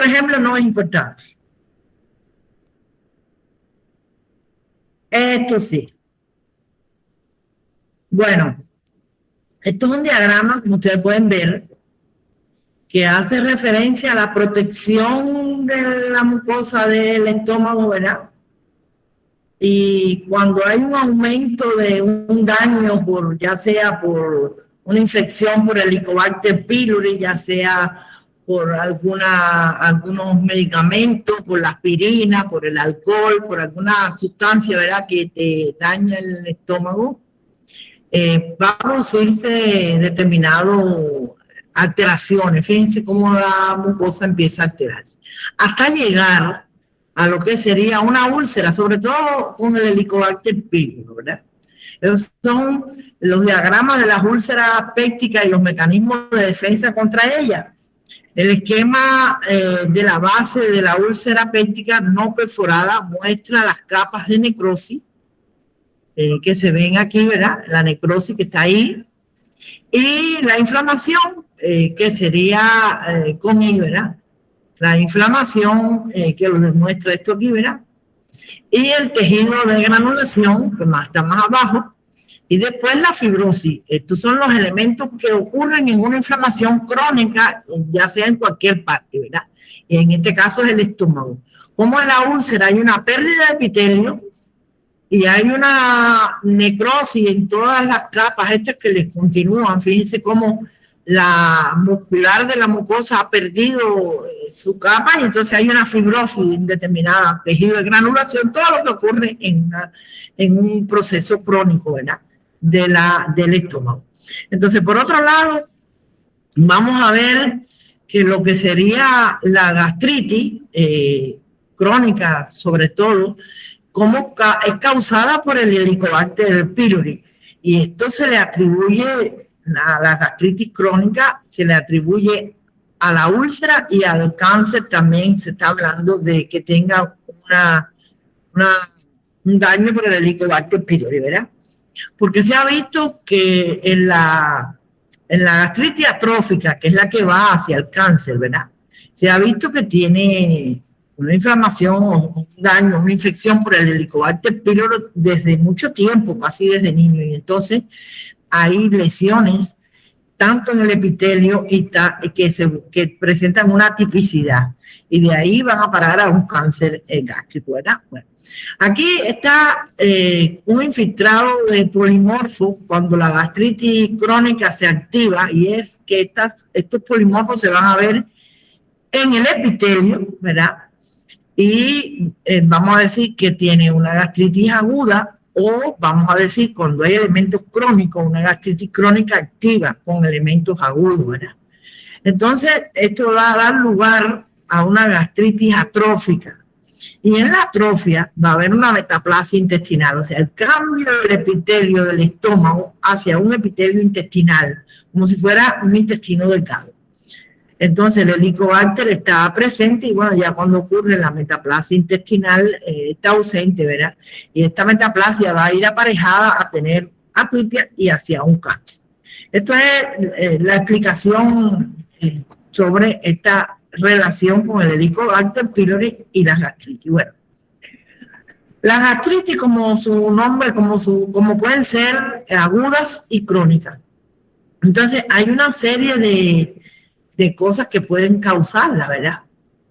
ejemplo no es importante. Esto sí. Bueno, esto es un diagrama, como ustedes pueden ver, que hace referencia a la protección de la mucosa del estómago, ¿verdad? Y cuando hay un aumento de un daño, ya sea por una infección por Helicobacter pylori, ya sea por algunos medicamentos, por la aspirina, por el alcohol, por alguna sustancia, ¿verdad?, que te daña el estómago, va a producirse determinadas alteraciones. Fíjense cómo la mucosa empieza a alterarse. Hasta llegar a lo que sería una úlcera, sobre todo con el Helicobacter pylori, ¿verdad? Esos son los diagramas de las úlceras pépticas y los mecanismos de defensa contra ellas. El esquema de la base de la úlcera péptica no perforada muestra las capas de necrosis que se ven aquí, ¿verdad? La necrosis que está ahí. Y la inflamación, que sería con I, ¿verdad? La inflamación que lo demuestra esto aquí, ¿verdad? Y el tejido de granulación, que está más abajo, y después la fibrosis. Estos son los elementos que ocurren en una inflamación crónica, ya sea en cualquier parte, ¿verdad? Y en este caso es el estómago. Como en la úlcera hay una pérdida de epitelio y hay una necrosis en todas las capas estas que les continúan. Fíjense cómo la muscular de la mucosa ha perdido su capa y entonces hay una fibrosis indeterminada, tejido de granulación, todo lo que ocurre en un proceso crónico, ¿verdad?, del estómago. Entonces, por otro lado, vamos a ver que lo que sería la gastritis crónica, sobre todo, como es causada por el Helicobacter pylori. Y esto se le atribuye a la gastritis crónica, se le atribuye a la úlcera y al cáncer también. Se está hablando de que tenga un daño por el Helicobacter pylori, ¿verdad? Porque se ha visto que en la gastritis atrófica, que es la que va hacia el cáncer, ¿verdad?, se ha visto que tiene una inflamación o un daño, una infección por el Helicobacter pylori desde mucho tiempo, casi desde niño. Y entonces hay lesiones tanto en el epitelio que presentan una tipicidad. Y de ahí van a parar a un cáncer gástrico, ¿verdad? Bueno, aquí está un infiltrado de polimorfo cuando la gastritis crónica se activa, y es que estos polimorfos se van a ver en el epitelio, ¿verdad? Y vamos a decir que tiene una gastritis aguda, o vamos a decir, cuando hay elementos crónicos, una gastritis crónica activa con elementos agudos, ¿verdad? Entonces, esto va a dar lugar a una gastritis atrófica. Y en la atrofia va a haber una metaplasia intestinal, o sea, el cambio del epitelio del estómago hacia un epitelio intestinal, como si fuera un intestino delgado. Entonces el Helicobacter está presente y bueno, ya cuando ocurre la metaplasia intestinal está ausente, ¿verdad? Y esta metaplasia va a ir aparejada a tener atipia y hacia un cáncer. Esto es la explicación sobre esta relación con el Helicobacter pylori y la gastritis. Bueno, la gastritis, como su nombre, como pueden ser agudas y crónicas. Entonces hay una serie de cosas que pueden causarla, ¿verdad?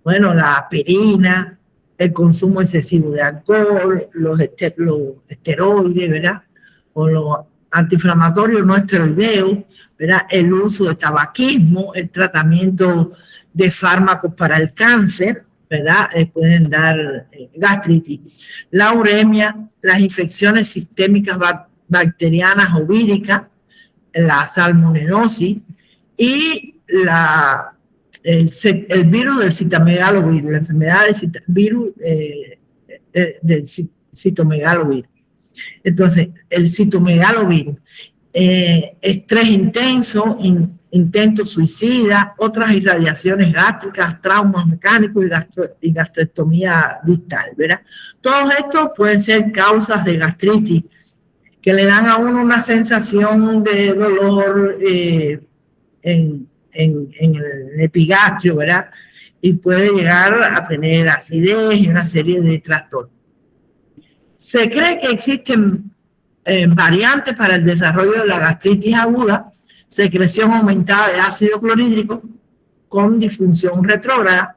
Bueno, la aspirina, el consumo excesivo de alcohol, los esteroides, ¿verdad? O los antiinflamatorios no esteroideos, ¿verdad? El uso de tabaquismo, el tratamiento de fármacos para el cáncer, ¿verdad? Pueden dar gastritis. La uremia, las infecciones sistémicas bacterianas o víricas, la salmonellosis y el virus del citomegalovirus, la enfermedad del virus del citomegalovirus. Entonces, el citomegalovirus, estrés intenso, intento suicida, otras irradiaciones gástricas, traumas mecánicos y gastrectomía distal, ¿verdad? Todos estos pueden ser causas de gastritis que le dan a uno una sensación de dolor en el epigastrio, ¿verdad? y puede llegar a tener acidez y una serie de trastornos. Se cree que existen variantes para el desarrollo de la gastritis aguda, secreción aumentada de ácido clorhídrico con disfunción retrógrada,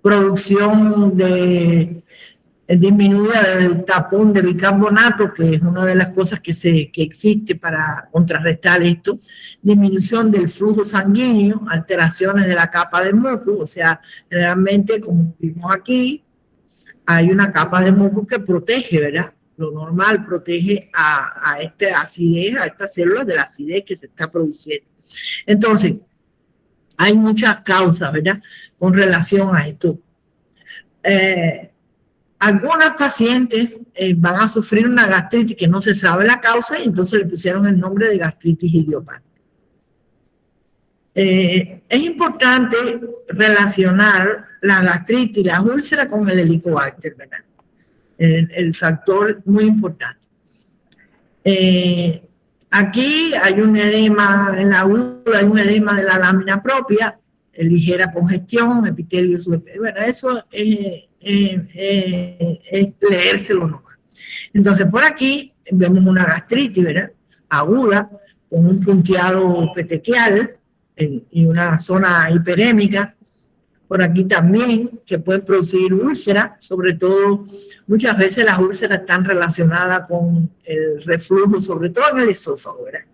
producción disminuida del tapón de bicarbonato, que es una de las cosas que existe para contrarrestar esto, disminución del flujo sanguíneo, alteraciones de la capa de muco, o sea, realmente, como vimos aquí, hay una capa de muco que protege, ¿verdad? Lo normal protege a esta acidez, a estas células de la acidez que se está produciendo. Entonces, hay muchas causas, ¿verdad?, con relación a esto. Algunas pacientes van a sufrir una gastritis que no se sabe la causa y entonces le pusieron el nombre de gastritis idiopática. Es importante relacionar la gastritis y la úlcera con el helicobacter, ¿verdad? El factor muy importante. Aquí hay un edema en la aguda, hay un edema de la lámina propia, ligera congestión, epitelio subepitelio. Bueno, eso es leérselo nomás. Entonces, por aquí vemos una gastritis, ¿verdad?, aguda, con un punteado petequial y una zona hiperémica. Por aquí también que pueden producir úlceras, sobre todo muchas veces las úlceras están relacionadas con el reflujo, sobre todo en el esófago, ¿verdad?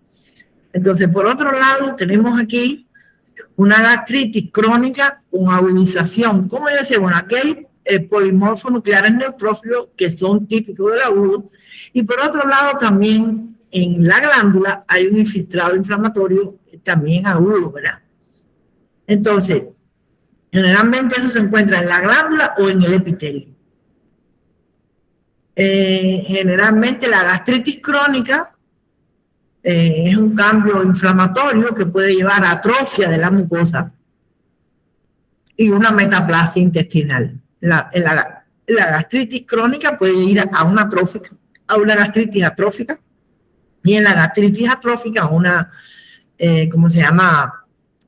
Entonces, por otro lado, tenemos aquí una gastritis crónica con agudización. ¿Cómo yo decía? Bueno, aquí hay polimorfos nucleares neutrófilos que son típicos del agudo, y por otro lado también en la glándula hay un infiltrado inflamatorio también agudo, ¿verdad? Entonces, generalmente eso se encuentra en la glándula o en el epitelio. Generalmente la gastritis crónica es un cambio inflamatorio que puede llevar a atrofia de la mucosa y una metaplasia intestinal. La gastritis crónica puede ir a una gastritis atrófica, y en la gastritis atrófica a una, ¿cómo se llama?,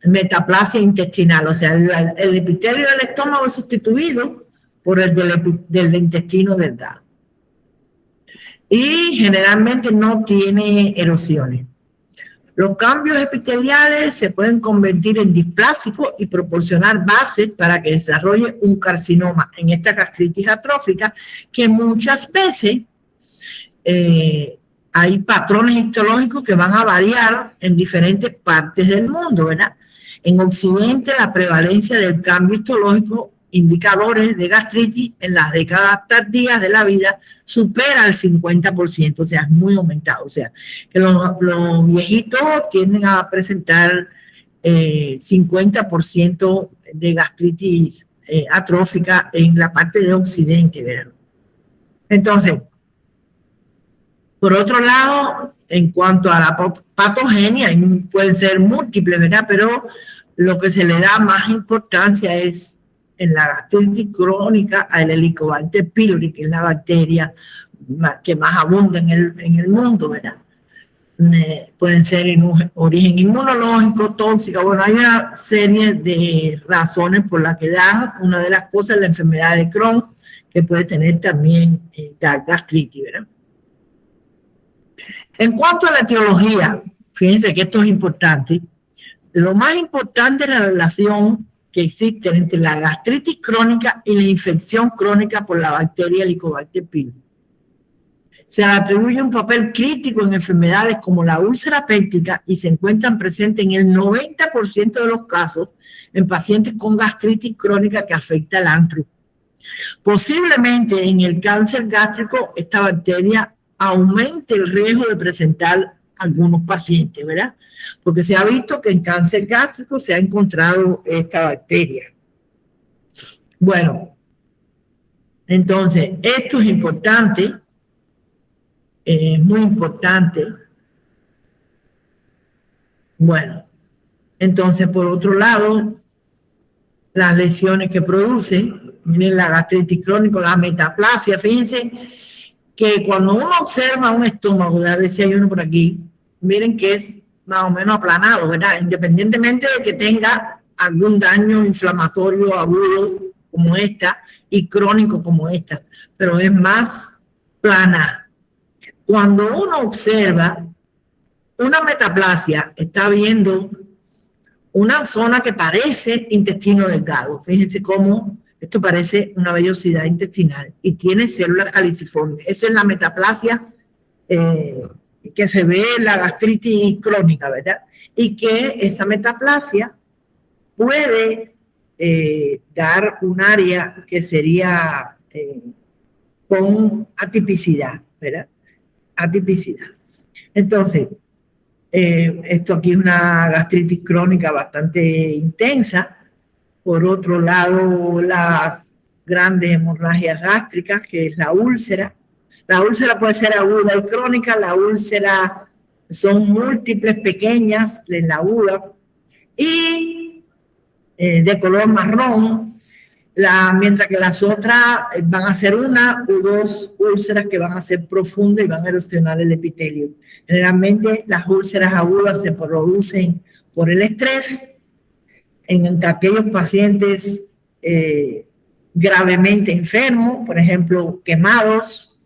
metaplasia intestinal, o sea, el epitelio del estómago es sustituido por el del intestino delgado. Y generalmente no tiene erosiones. Los cambios epiteliales se pueden convertir en displásicos y proporcionar bases para que desarrolle un carcinoma en esta gastritis atrófica, que muchas veces hay patrones histológicos que van a variar en diferentes partes del mundo, ¿verdad? En Occidente, la prevalencia del cambio histológico, indicadores de gastritis en las décadas tardías de la vida, supera el 50%, o sea, es muy aumentado. O sea, que los viejitos tienden a presentar 50% de gastritis atrófica en la parte de Occidente, ¿verdad? Entonces, por otro lado, en cuanto a la patogenia, pueden ser múltiples, ¿verdad? Pero lo que se le da más importancia es en la gastritis crónica al Helicobacter pylori, que es la bacteria que más abunda en el mundo, ¿verdad? Pueden ser en un origen inmunológico, tóxica. Bueno, hay una serie de razones por las que dan. Una de las cosas es la enfermedad de Crohn, que puede tener también gastritis, ¿verdad? En cuanto a la etiología, fíjense que esto es importante. Lo más importante es la relación que existe entre la gastritis crónica y la infección crónica por la bacteria Helicobacter pylori. Se le atribuye un papel crítico en enfermedades como la úlcera péptica y se encuentran presentes en el 90% de los casos en pacientes con gastritis crónica que afecta al antro. Posiblemente en el cáncer gástrico esta bacteria aumente el riesgo de presentar algunos pacientes, ¿verdad? Porque se ha visto que en cáncer gástrico se ha encontrado esta bacteria. Bueno, entonces, esto es importante, muy importante. Bueno, entonces, por otro lado, las lesiones que produce, miren la gastritis crónica, la metaplasia, fíjense que cuando uno observa un estómago, a ver si hay uno por aquí, miren que es más o menos aplanado, ¿verdad? Independientemente de que tenga algún daño inflamatorio agudo como esta y crónico como esta, pero es más plana. Cuando uno observa una metaplasia, está viendo una zona que parece intestino delgado. Fíjense cómo esto parece una vellosidad intestinal y tiene células caliciformes. Esa es la metaplasia que se ve en la gastritis crónica, ¿verdad? Y que esta metaplasia puede dar un área que sería con atipicidad, ¿verdad? Atipicidad. Entonces, esto aquí es una gastritis crónica bastante intensa. Por otro lado, las grandes hemorragias gástricas, que es la úlcera. La úlcera puede ser aguda y crónica. La úlcera son múltiples, pequeñas, en la aguda. Y de color marrón, mientras que las otras van a ser una o dos úlceras que van a ser profundas y van a erosionar el epitelio. Generalmente las úlceras agudas se producen por el estrés en aquellos pacientes gravemente enfermos, por ejemplo, quemados,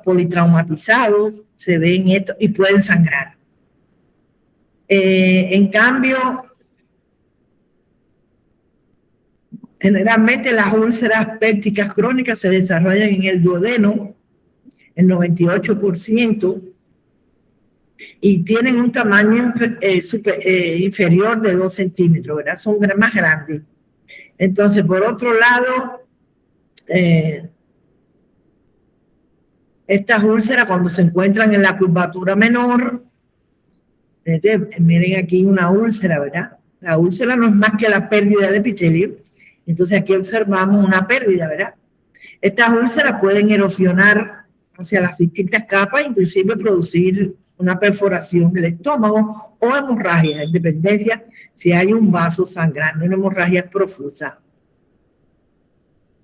politraumatizados, se ven esto y pueden sangrar. En cambio, generalmente las úlceras pépticas crónicas se desarrollan en el duodeno, el 98%, y tienen un tamaño inferior de 2 centímetros, ¿verdad? Son más grandes. Entonces, por otro lado, estas úlceras cuando se encuentran en la curvatura menor, miren aquí una úlcera, ¿verdad? La úlcera no es más que la pérdida del epitelio. Entonces aquí observamos una pérdida, ¿verdad? Estas úlceras pueden erosionar hacia las distintas capas, inclusive producir una perforación del estómago o hemorragia, en dependencia si hay un vaso sangrando, una hemorragia profusa.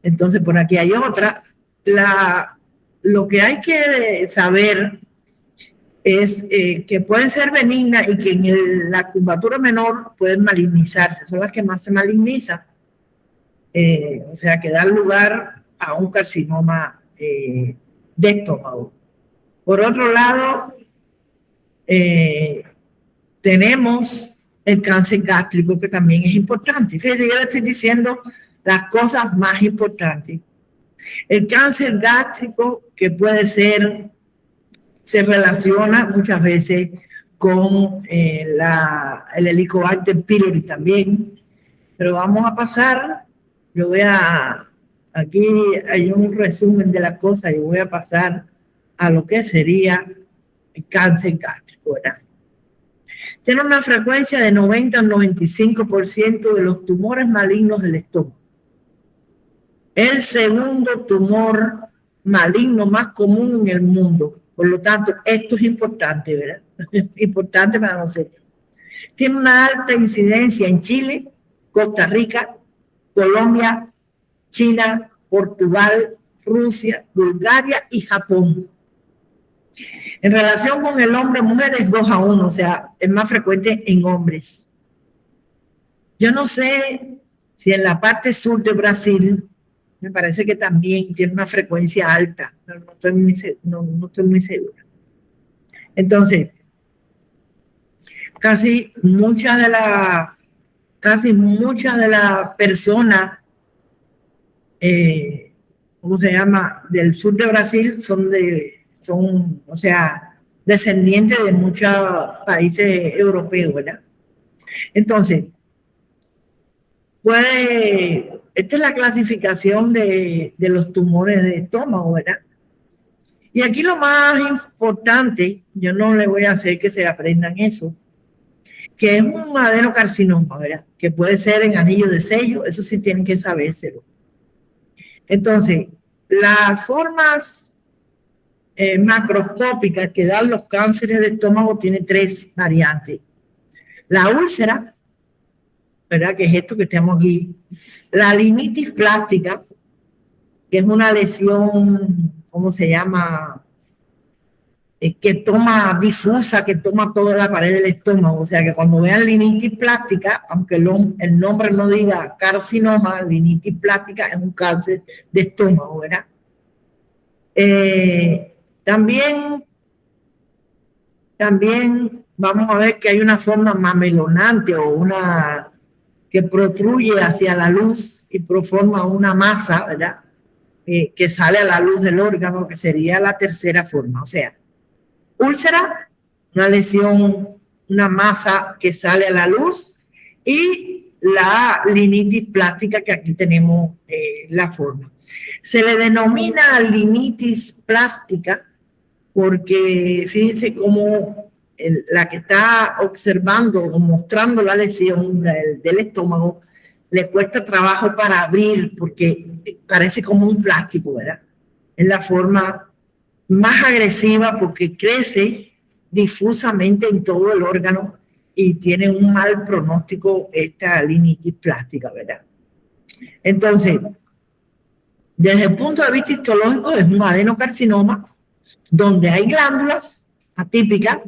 Entonces por aquí hay otra. Lo que hay que saber es que pueden ser benignas y que en la curvatura menor pueden malignizarse, son las que más se malignizan. O sea, que da lugar a un carcinoma de estómago. Por otro lado, tenemos el cáncer gástrico, que también es importante. Fíjense, yo le estoy diciendo las cosas más importantes. El cáncer gástrico, que puede ser, se relaciona muchas veces con el Helicobacter pylori también, pero vamos a pasar. Yo aquí hay un resumen de las cosas y voy a pasar a lo que sería el cáncer gástrico, ¿verdad? Tiene una frecuencia de 90 al 95% de los tumores malignos del estómago. El segundo tumor maligno más común en el mundo. Por lo tanto, esto es importante, ¿verdad? Importante para nosotros. Tiene una alta incidencia en Chile, Costa Rica, Colombia, China, Portugal, Rusia, Bulgaria y Japón. En relación con el hombre-mujer es 2-1, o sea, es más frecuente en hombres. Yo no sé si en la parte sur de Brasil, me parece que también tiene una frecuencia alta, pero no estoy muy segura. Entonces, casi muchas de las personas, ¿cómo se llama?, del sur de Brasil son, o sea, descendientes de muchos países europeos, ¿verdad? Entonces, esta es la clasificación de los tumores de estómago, ¿verdad? Y aquí lo más importante, yo no le voy a hacer que se aprendan eso, que es un adenocarcinoma, ¿verdad? Que puede ser en anillo de sello, eso sí tienen que sabérselo. Entonces, las formas macroscópicas que dan los cánceres de estómago tienen 3 variantes. La úlcera, ¿verdad? Que es esto que tenemos aquí. La linitis plástica, que es una lesión, ¿cómo se llama? que toma difusa, que toma toda la pared del estómago. O sea que cuando vean rinitis plástica, aunque el nombre no diga carcinoma, rinitis plástica es un cáncer de estómago, ¿verdad? También vamos a ver que hay una forma mamelonante o una que protruye hacia la luz y forma una masa, ¿verdad? Que sale a la luz del órgano, que sería la tercera forma. O sea, úlcera, una lesión, una masa que sale a la luz, y la rinitis plástica, que aquí tenemos la forma. Se le denomina rinitis plástica porque fíjense cómo la que está observando o mostrando la lesión del estómago le cuesta trabajo para abrir porque parece como un plástico, ¿verdad? Es la forma más agresiva porque crece difusamente en todo el órgano y tiene un mal pronóstico esta rinitis plástica, ¿verdad? Entonces, desde el punto de vista histológico es un adenocarcinoma donde hay glándulas atípicas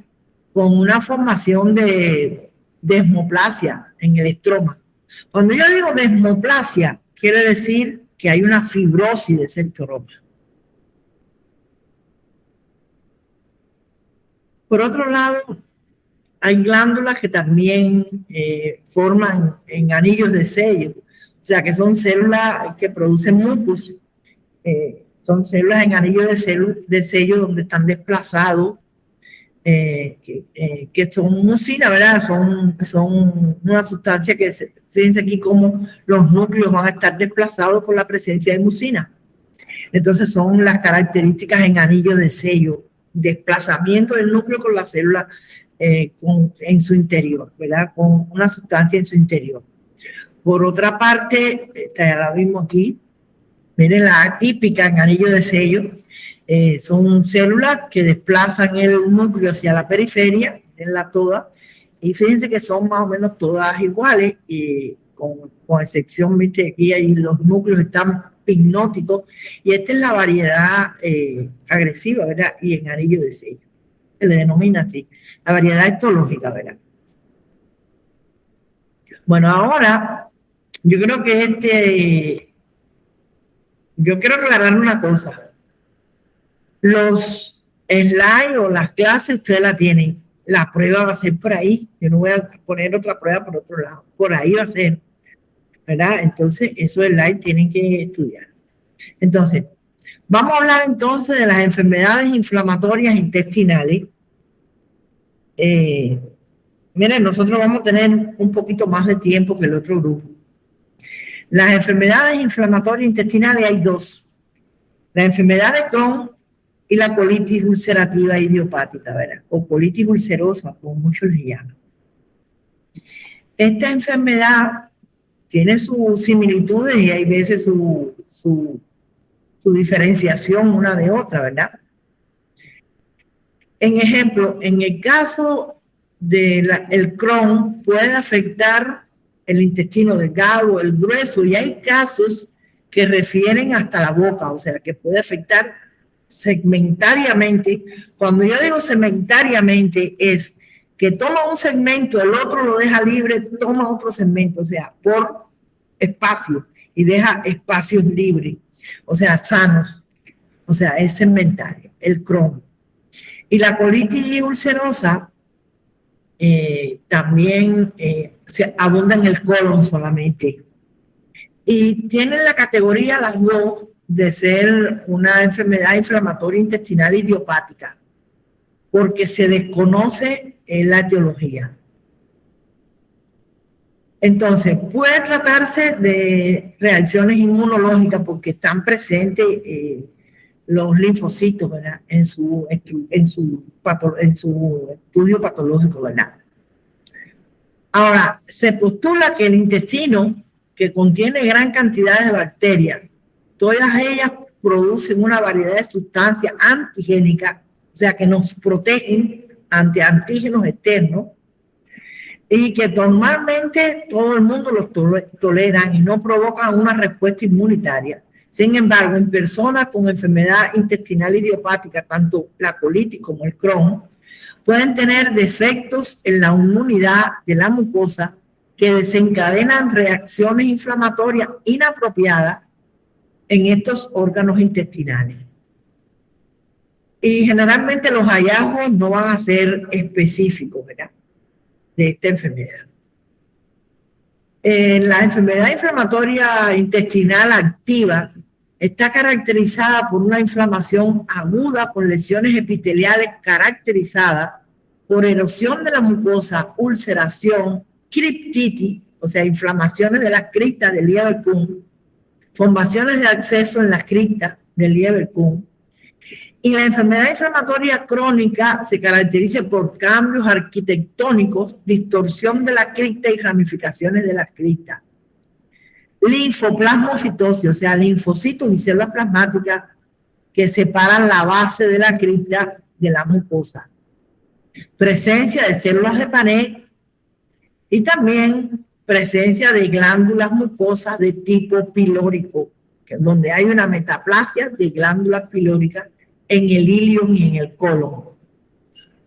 con una formación de desmoplasia en el estroma. Cuando yo digo desmoplasia, quiere decir que hay una fibrosis de ese estroma. Por otro lado, hay glándulas que también forman en anillos de sello, o sea que son células que producen mucus, son células en anillos de sello donde están desplazados, que son mucina, ¿verdad? Son una sustancia que, fíjense aquí cómo los núcleos van a estar desplazados por la presencia de mucina. Entonces son las características en anillo de sello, desplazamiento del núcleo con la célula en su interior, ¿verdad? Con una sustancia en su interior. Por otra parte, ya la vimos aquí, miren la atípica en anillo de sello, son células que desplazan el núcleo hacia la periferia, en la toda, y fíjense que son más o menos todas iguales, y con excepción, ¿viste? Aquí ahí los núcleos están pignóticos, y esta es la variedad agresiva, ¿verdad? Y en anillo de sello, se le denomina así, la variedad histológica, ¿verdad? Bueno, ahora, yo creo que yo quiero aclarar una cosa. Los slides o las clases ustedes la tienen. La prueba va a ser por ahí. Yo no voy a poner otra prueba por otro lado. Por ahí va a ser, ¿verdad? Entonces, esos slides tienen que estudiar. Entonces, vamos a hablar entonces de las enfermedades inflamatorias intestinales. Miren, nosotros vamos a tener un poquito más de tiempo que el otro grupo. Las enfermedades inflamatorias intestinales hay dos. La enfermedad de Crohn y la colitis ulcerativa idiopática, ¿verdad? O colitis ulcerosa, como muchos le llaman. Esta enfermedad tiene sus similitudes y hay veces su diferenciación una de otra, ¿verdad? En ejemplo, en el caso del Crohn puede afectar el intestino delgado, el grueso, y hay casos que refieren hasta la boca, o sea, que puede afectar segmentariamente. Cuando yo digo segmentariamente es que toma un segmento, el otro lo deja libre, toma otro segmento, o sea, por espacio, y deja espacios libres, o sea, sanos, o sea, es segmentario, el Crohn. Y la colitis ulcerosa también se abunda en el colon solamente. Y tienen la categoría las dos de ser una enfermedad inflamatoria intestinal idiopática, porque se desconoce la etiología. Entonces, puede tratarse de reacciones inmunológicas porque están presentes los linfocitos, ¿verdad? En su estudio patológico, ¿verdad? Ahora, se postula que el intestino, que contiene gran cantidad de bacterias, todas ellas producen una variedad de sustancias antigénicas, o sea, que nos protegen ante antígenos externos, y que normalmente todo el mundo los toleran y no provocan una respuesta inmunitaria. Sin embargo, en personas con enfermedad intestinal idiopática, tanto la colitis como el Crohn, pueden tener defectos en la inmunidad de la mucosa que desencadenan reacciones inflamatorias inapropiadas en estos órganos intestinales. Y generalmente los hallazgos no van a ser específicos, ¿verdad?, de esta enfermedad. La enfermedad inflamatoria intestinal activa está caracterizada por una inflamación aguda con lesiones epiteliales caracterizadas por erosión de la mucosa, ulceración, criptitis, o sea, inflamaciones de las cristas del Lieberkühn, formaciones de acceso en las cristas del Lieberkühn. Y la enfermedad inflamatoria crónica se caracteriza por cambios arquitectónicos, distorsión de la crista y ramificaciones de las cristas. Linfoplasmocitosis, o sea, linfocitos y células plasmáticas que separan la base de la crista de la mucosa. Presencia de células de Panet y también presencia de glándulas mucosas de tipo pilórico, donde hay una metaplasia de glándulas pilóricas en el ilion y en el colon.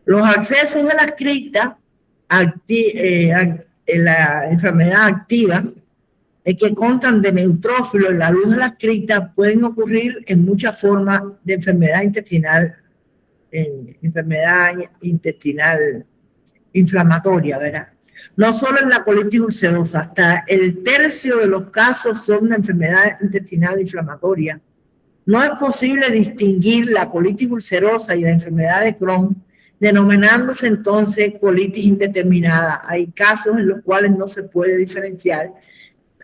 Los accesos de las cristas, la enfermedad activa, que constan de neutrófilos en la luz de las cristas, pueden ocurrir en muchas formas de enfermedad intestinal inflamatoria, ¿verdad? No solo en la colitis ulcerosa, hasta el tercio de los casos son de enfermedad intestinal inflamatoria. No es posible distinguir la colitis ulcerosa y la enfermedad de Crohn, denominándose entonces colitis indeterminada. Hay casos en los cuales no se puede diferenciar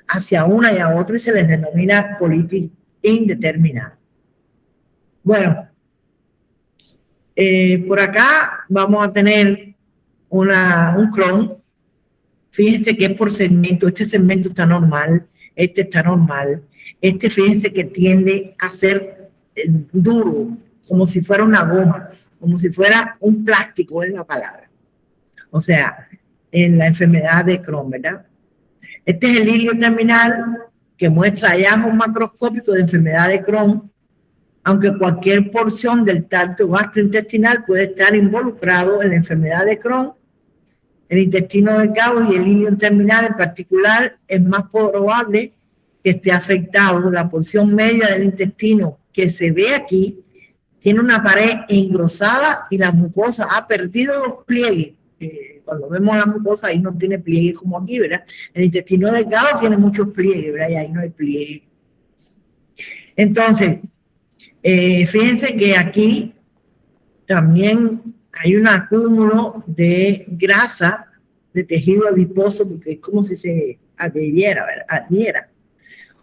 hacia una y a otra y se les denomina colitis indeterminada. Bueno, por acá vamos a tener un Crohn. Fíjense que es por segmento. Este segmento está normal, este está normal. Fíjense que tiende a ser duro, como si fuera una goma, como si fuera un plástico, es la palabra. O sea, en la enfermedad de Crohn, ¿verdad? Este es el hilio terminal que muestra hallazgos macroscópicos de enfermedad de Crohn, aunque cualquier porción del tracto gastrointestinal puede estar involucrado en la enfermedad de Crohn. El intestino delgado y el hilio terminal en particular es más probable que esté afectado. La porción media del intestino que se ve aquí tiene una pared engrosada y la mucosa ha perdido los pliegues. Cuando vemos la mucosa ahí no tiene pliegues como aquí, ¿verdad? El intestino delgado tiene muchos pliegues, ¿verdad? Y ahí no hay pliegues. Entonces, fíjense que aquí también hay un acúmulo de grasa, de tejido adiposo, porque es como si se adhiera, ¿verdad?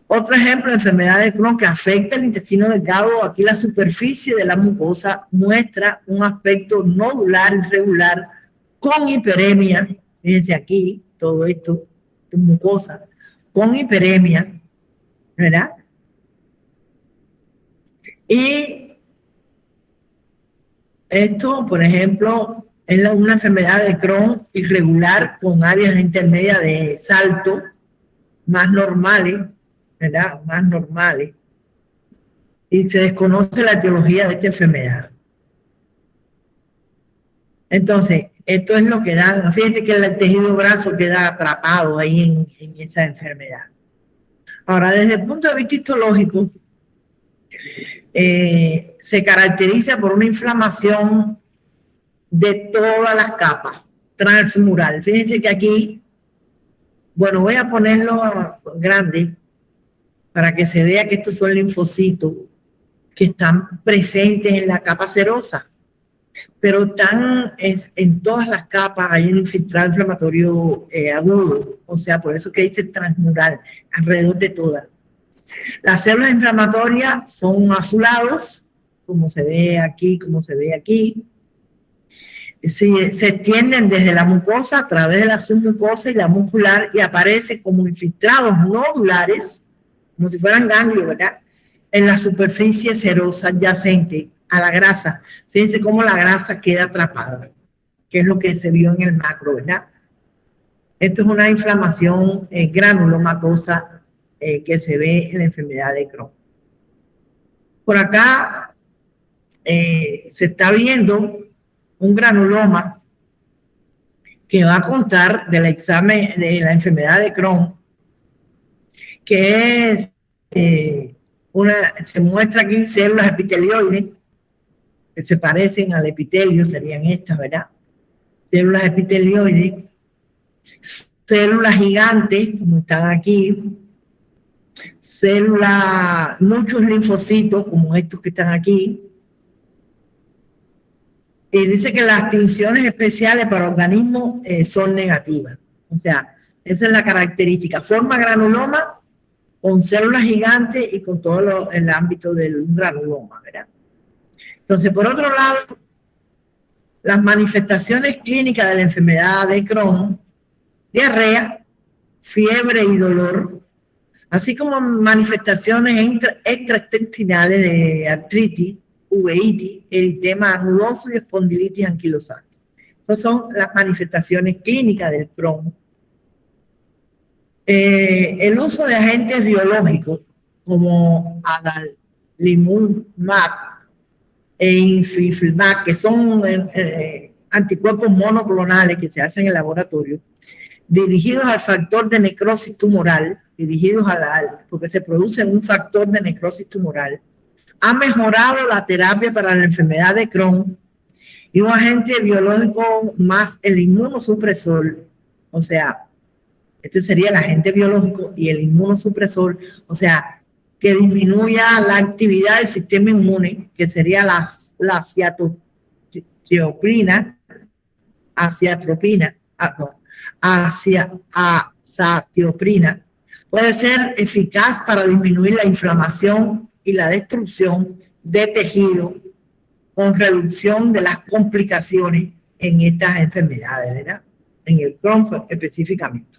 Otro ejemplo de enfermedad de Crohn que afecta el intestino delgado, aquí la superficie de la mucosa muestra un aspecto nodular irregular con hiperemia. Fíjense aquí, todo esto, mucosa, con hiperemia, ¿verdad? Y esto, por ejemplo, es una enfermedad de Crohn irregular con áreas intermedias de salto más normales, ¿verdad? Más normales. Y se desconoce la etiología de esta enfermedad. Entonces, esto es lo que da. Fíjense que el tejido graso queda atrapado ahí en esa enfermedad. Ahora, desde el punto de vista histológico, se caracteriza por una inflamación de todas las capas transmural. Fíjense que aquí, bueno, voy a ponerlo grande para que se vea que estos son linfocitos que están presentes en la capa serosa, pero están en todas las capas. Hay un infiltrado inflamatorio agudo, o sea, por eso que dice transmural, alrededor de todas. Las células inflamatorias son azulados, como se ve aquí, se extienden desde la mucosa a través de la submucosa y la muscular y aparecen como infiltrados nodulares, como si fueran ganglios, ¿verdad?, en la superficie serosa adyacente a la grasa. Fíjense cómo la grasa queda atrapada, que es lo que se vio en el macro, ¿verdad? Esto es una inflamación granulomatosa que se ve en la enfermedad de Crohn. Por acá se está viendo un granuloma que va a contar del examen de la enfermedad de Crohn, que es se muestra aquí células epitelioides que se parecen al epitelio, serían estas, ¿verdad? Células epitelioides, células gigantes, como están aquí, células, muchos linfocitos, como estos que están aquí. Y dice que las tinciones especiales para organismos son negativas. O sea, esa es la característica. Forma granuloma con células gigantes y con todo el ámbito del granuloma, ¿verdad? Entonces, por otro lado, las manifestaciones clínicas de la enfermedad de Crohn, diarrea, fiebre y dolor, así como manifestaciones extraintestinales de artritis, uveitis, eritema anuloso y espondilitis anquilosante. Esas son las manifestaciones clínicas del Crohn. El uso de agentes biológicos como adalimumab e infliximab, que son anticuerpos monoclonales que se hacen en el laboratorio, dirigidos al factor de necrosis tumoral, porque se produce un factor de necrosis tumoral, ha mejorado la terapia para la enfermedad de Crohn, y un agente biológico más el inmunosupresor, o sea, este sería el agente biológico y el inmunosupresor, o sea, que disminuya la actividad del sistema inmune, que sería la azatioprina, puede ser eficaz para disminuir la inflamación y la destrucción de tejido con reducción de las complicaciones en estas enfermedades, ¿verdad? En el Crohn específicamente.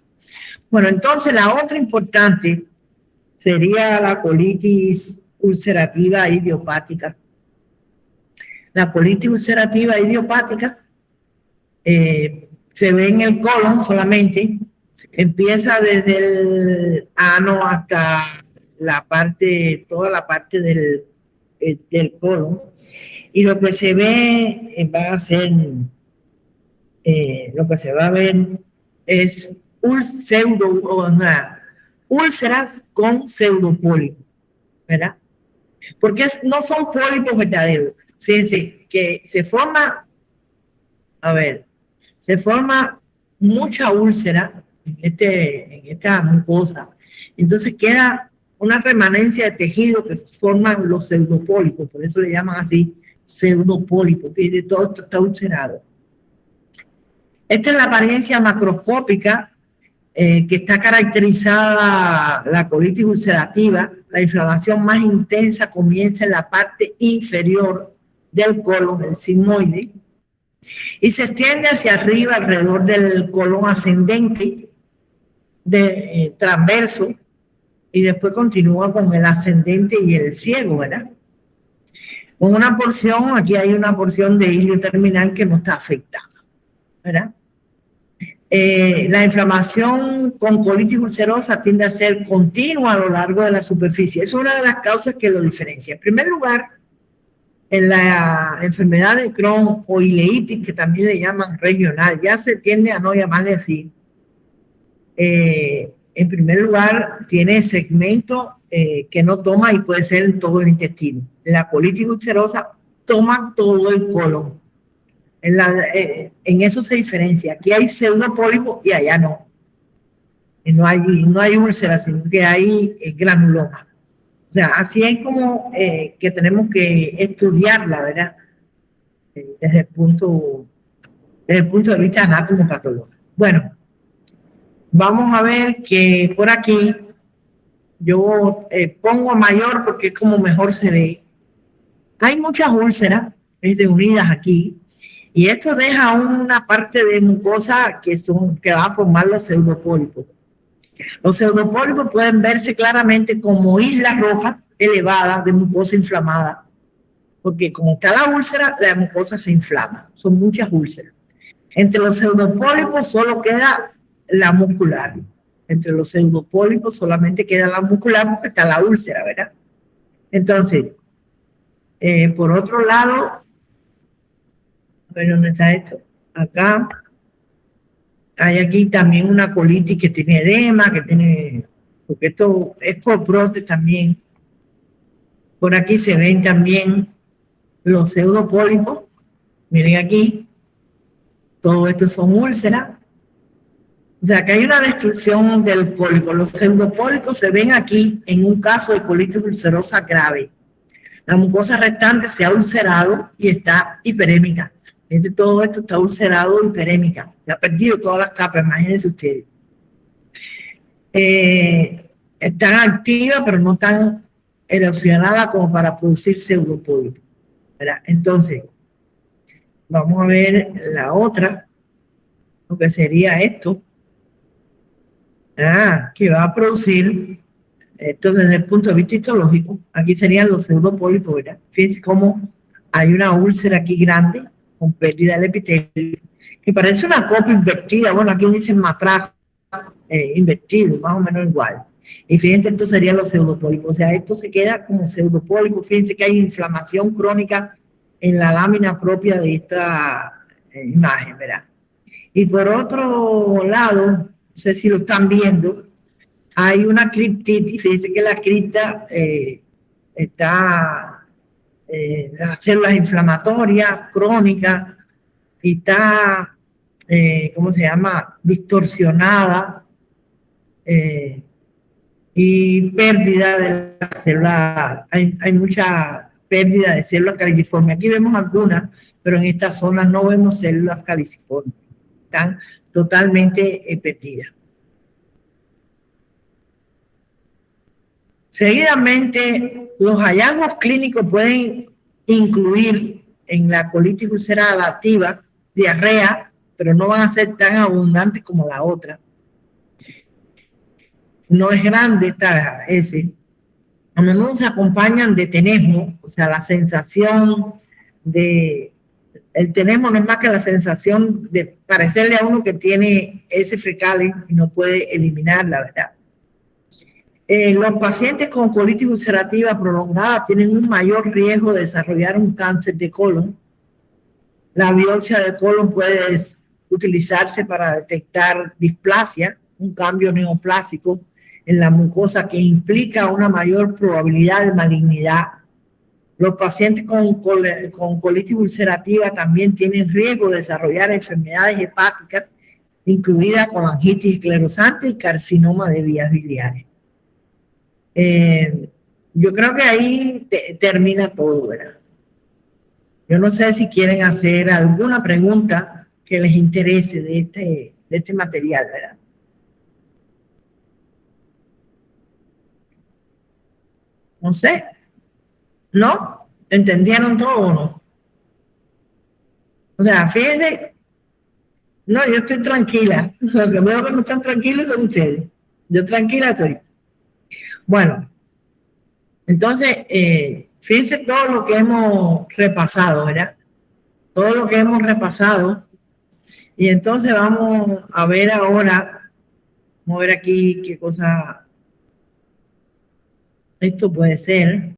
Bueno, entonces la otra importante sería la colitis ulcerativa idiopática. La colitis ulcerativa idiopática se ve en el colon solamente, empieza desde el ano hasta toda la parte del colon, y lo que se ve lo que se va a ver es úlceras con pseudopólipos, ¿verdad? Porque no son pólipos verdaderos. Fíjense que se forma mucha úlcera en esta mucosa. Entonces queda una remanencia de tejido que forman los pseudopólipos, por eso le llaman así pseudopólipos. Fíjense, todo esto está ulcerado. Esta es la apariencia macroscópica que está caracterizada la colitis ulcerativa. La inflamación más intensa comienza en la parte inferior del colon, el sigmoide, y se extiende hacia arriba alrededor del colon ascendente, transverso, y después continúa con el ascendente y el ciego, ¿verdad? Con una porción, aquí hay una porción de hilio terminal que no está afectada, ¿verdad? La inflamación con colitis ulcerosa tiende a ser continua a lo largo de la superficie. Es una de las causas que lo diferencia. En primer lugar, en la enfermedad de Crohn o ileitis, que también le llaman regional, ya se tiende a no llamarle así. En primer lugar, tiene segmento que no toma y puede ser en todo el intestino. La colitis ulcerosa toma todo el colon. En eso se diferencia. Aquí hay pseudopólipos y allá no. No hay úlcera, sino que hay granuloma. O sea, así es como que tenemos que estudiarla, ¿verdad? Desde el punto de vista anatomopatológico. Bueno, vamos a ver que por aquí yo pongo mayor porque es como mejor se ve. Hay muchas úlceras unidas aquí. Y esto deja una parte de mucosa que va a formar los pseudopólipos. Los pseudopólipos pueden verse claramente como islas rojas elevadas de mucosa inflamada, porque como está la úlcera, la mucosa se inflama. Son muchas úlceras. Entre los pseudopólipos solo queda la muscular. Entre los pseudopólipos solamente queda la muscular porque está la úlcera, ¿verdad? Entonces, Por otro lado, a ver dónde está esto. Acá hay aquí también una colitis que tiene edema, que tiene, porque esto es por brote también. Por aquí se ven también los pseudopólipos. Miren aquí, todo esto son úlceras. O sea, que hay una destrucción del pólipo. Los pseudopólipos se ven aquí en un caso de colitis ulcerosa grave. La mucosa restante se ha ulcerado y está hiperémica. Todo esto está ulcerado, hiperémica. Se ha perdido todas las capas, imagínense ustedes. Están activas, pero no tan erosionadas como para producir pseudopólipos. Entonces, vamos a ver la otra, lo que sería esto. Que va a producir esto desde el punto de vista histológico. Aquí serían los pseudopólipos, ¿verdad? Fíjense cómo hay una úlcera aquí grande con pérdida del epitelio, que parece una copa invertida. Bueno, aquí dicen matraz invertido, más o menos igual. Y fíjense, estos serían los pseudopólipos. O sea, esto se queda como pseudopólipo. Fíjense que hay inflamación crónica en la lámina propia de esta imagen, ¿verdad? Y por otro lado, no sé si lo están viendo, hay una criptitis. Fíjense que la cripta está las células inflamatorias crónicas y está, ¿cómo se llama?, distorsionada y pérdida de las células. Hay mucha pérdida de células caliciformes. Aquí vemos algunas, pero en esta zona no vemos células caliciformes. Están totalmente perdidas. Seguidamente, los hallazgos clínicos pueden incluir en la colitis ulcerada activa diarrea, pero no van a ser tan abundantes como la otra. No es grande esta S. A menudo se acompañan de tenesmo, o sea, la sensación de... El tenesmo no es más que la sensación de parecerle a uno que tiene heces fecales y no puede eliminarla, ¿verdad? Los pacientes con colitis ulcerativa prolongada tienen un mayor riesgo de desarrollar un cáncer de colon. La biopsia de colon puede utilizarse para detectar displasia, un cambio neoplásico en la mucosa que implica una mayor probabilidad de malignidad. Los pacientes con colitis ulcerativa también tienen riesgo de desarrollar enfermedades hepáticas, incluida colangitis esclerosante y carcinoma de vías biliares. Yo creo que ahí termina todo, ¿verdad? Yo no sé si quieren hacer alguna pregunta que les interese de este material, ¿verdad? No sé. ¿No? ¿Entendieron todo o no? O sea, fíjense, no, yo estoy tranquila. Lo que veo que no están tranquilos son ustedes. Yo tranquila estoy. Bueno, entonces, fíjense todo lo que hemos repasado, ¿verdad? Todo lo que hemos repasado. Y entonces vamos a ver ahora, vamos a ver aquí qué cosa esto puede ser.